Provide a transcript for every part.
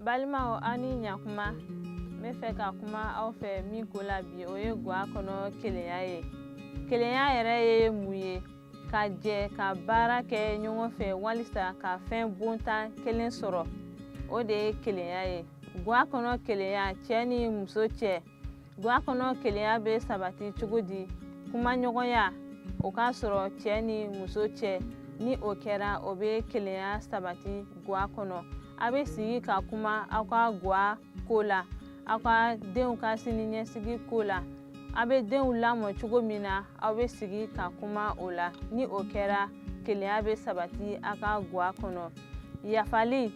Balima ani nyakuma me fɛ ka kuma aw fɛ min ko la bi o ye guwa kɔnɔ kelenya ye. Kelenya yɛrɛ ye mun ye? Ka jɛ ka baara kɛ ɲɔgɔn fɛ walisa ka fɛn bontan kelen sɔrɔ. O de ye kelenya ye. Guwa kɔnɔ kelenya cɛ ni muso cɛ. Guwa kɔnɔ kelenya bɛ sabati cogo di? Kuma ɲɔgɔnya o ka sɔrɔ cɛ ni muso cɛ. Ni o kɛra o bɛ kelenya sabati guwa kɔnɔ. A bɛ sigi ka kuma aw ka guwa ko la, aw ka denw ka siniɲɛsigi ko la. A bɛ denw lamɔ cogo min na aw bɛ sigi ka kuma o la. Ni o kɛra kelenya bɛ sabati aw ka guwa kɔnɔ. Yafali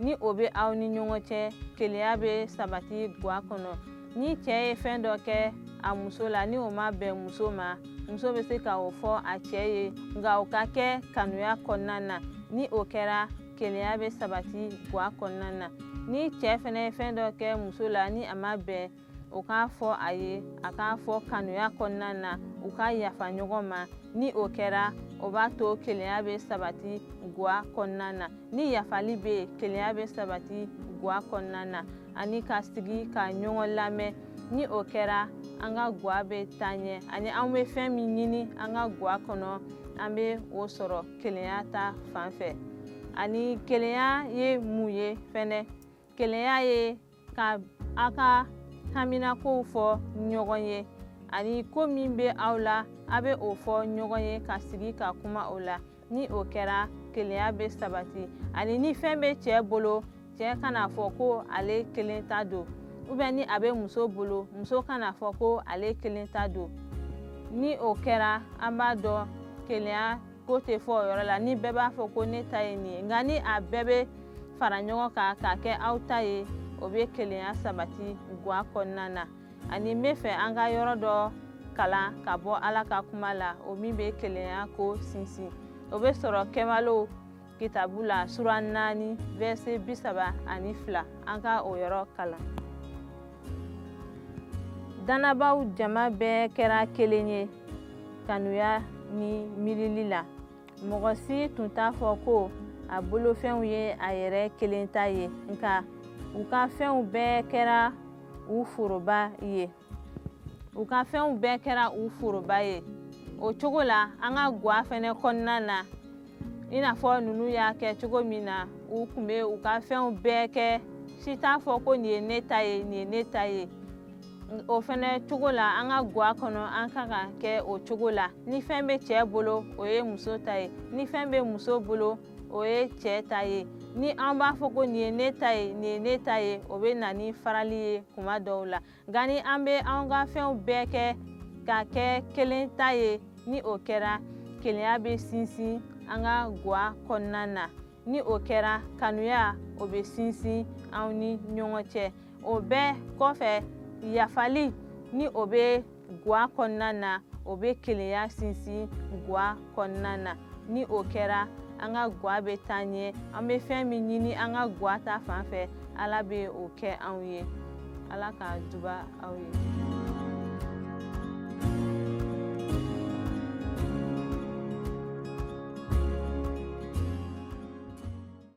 ni o bɛ aw ni ɲɔgɔn cɛ kelenya bɛ sabati guwa kɔnɔ. Ni cɛ ye fɛn dɔ kɛ a muso la ni o ma bɛn muso ma, muso bɛ se ka o fɔ a cɛ ye nka o ka kɛ kanuya kɔnɔna na. Ni o kɛra kelenya bɛ sabati guwa kɔnɔna na. Ni cɛ fɛnɛ ye fɛn dɔ kɛ muso la ni a ma bɛn, o k'a fɔ a ye, a k'a fɔ kanuya kɔnɔna na, u ka yafa ɲɔgɔn ma. Ni o kɛra o b'a to kelenya bɛ sabati guwa kɔnɔna na. Ni yafali bɛ yen kelenya bɛ sabati guwa kɔnɔna na. Ani ka sigi ka ɲɔgɔn lamɛn. Ni o kɛra an ka guwa bɛ taa ɲɛ. Ani an bɛ fɛn min ɲini an ka guwa kɔnɔ an bɛ o sɔrɔ kelenya ta fan fɛ. Ani kelenya ye mun ye fɛnɛ? Kelenya ye ka aw ka haminakow fɔ ɲɔgɔn ye. Ani ko min bɛ aw la a bɛ o fɔ ɲɔgɔn ye ka sigi ka kuma o la. Ni o kɛra kelenya bɛ sabati. Ani ni fɛn bɛ cɛ bolo, cɛ kana fɔ ko ale kelen ta don. Ni a bɛ muso bolo, muso kana fɔ ko ale kelen ta don. Ni o kɛra an b'a dɔn kelenya ko tɛ fɔ o yɔrɔ la. Ni bɛɛ b'a fɔ ko ne ta ye nin ye. Nka ni a bɛɛ bɛ fara ɲɔgɔn kan k'a kɛ aw ta ye, o bɛ kelenya sabati guwa kɔnɔna na. Ani n bɛ fɛ an ka yɔrɔ dɔ kalan ka bɔ Ala ka kuma la, o min bɛ kelenya ko sinsin. O bɛ sɔrɔ Kɛwalew kitabu la sura 4 verset 32. An ka o yɔrɔ kalan. Danabaaw jama bɛɛ kɛra kelen ye kanuya ni miirili la. Mɔgɔ si tun t'a fɔ ko a bolofɛnw ye a yɛrɛ kelen ta ye, nka u ka fɛnw bɛɛ kɛra u foroba ye. U ka fɛnw bɛɛ kɛra u foroba ye. O cogo la an ka guwa fɛnɛ kɔnɔna na, i n'a fɔ ninnu y'a kɛ cogo min na, u tun bɛ u ka fɛnw bɛɛ kɛ. Si t'a fɔ ko nin ye ne ta ye, nin ye ne ta ye. O fɛnɛ cogo la an ka guwa kɔnɔ an kan ka kɛ o cogo la. Ni fɛn bɛ cɛ bolo o ye muso ta ye. Ni fɛn bɛ muso bolo o ye cɛ ta ye. Ni an b'a fɔ ko nin ye ne ta ye, nin ye ne ta ye, o bɛ na ni farali ye kuma dɔw la. Nka ni an bɛ an ka fɛnw bɛɛ kɛ ka kɛ kelen ta ye, ni o kɛra kelenya bɛ sinsin an ka guwa kɔnɔna na. Ni o kɛra kanuya o bɛ sinsin aw ni ɲɔgɔn cɛ. O bɛɛ kɔfɛ yafali ni o bɛ guwa kɔnɔna na, o bɛ kelenya sinsin guwa kɔnɔna na. Ni o kɛra an ka guwa bɛ taa ɲɛ. An bɛ fɛn min ɲini an ka guwa ta fan fɛ, Ala bɛ o kɛ anw ye. Ala ka duba aw ye.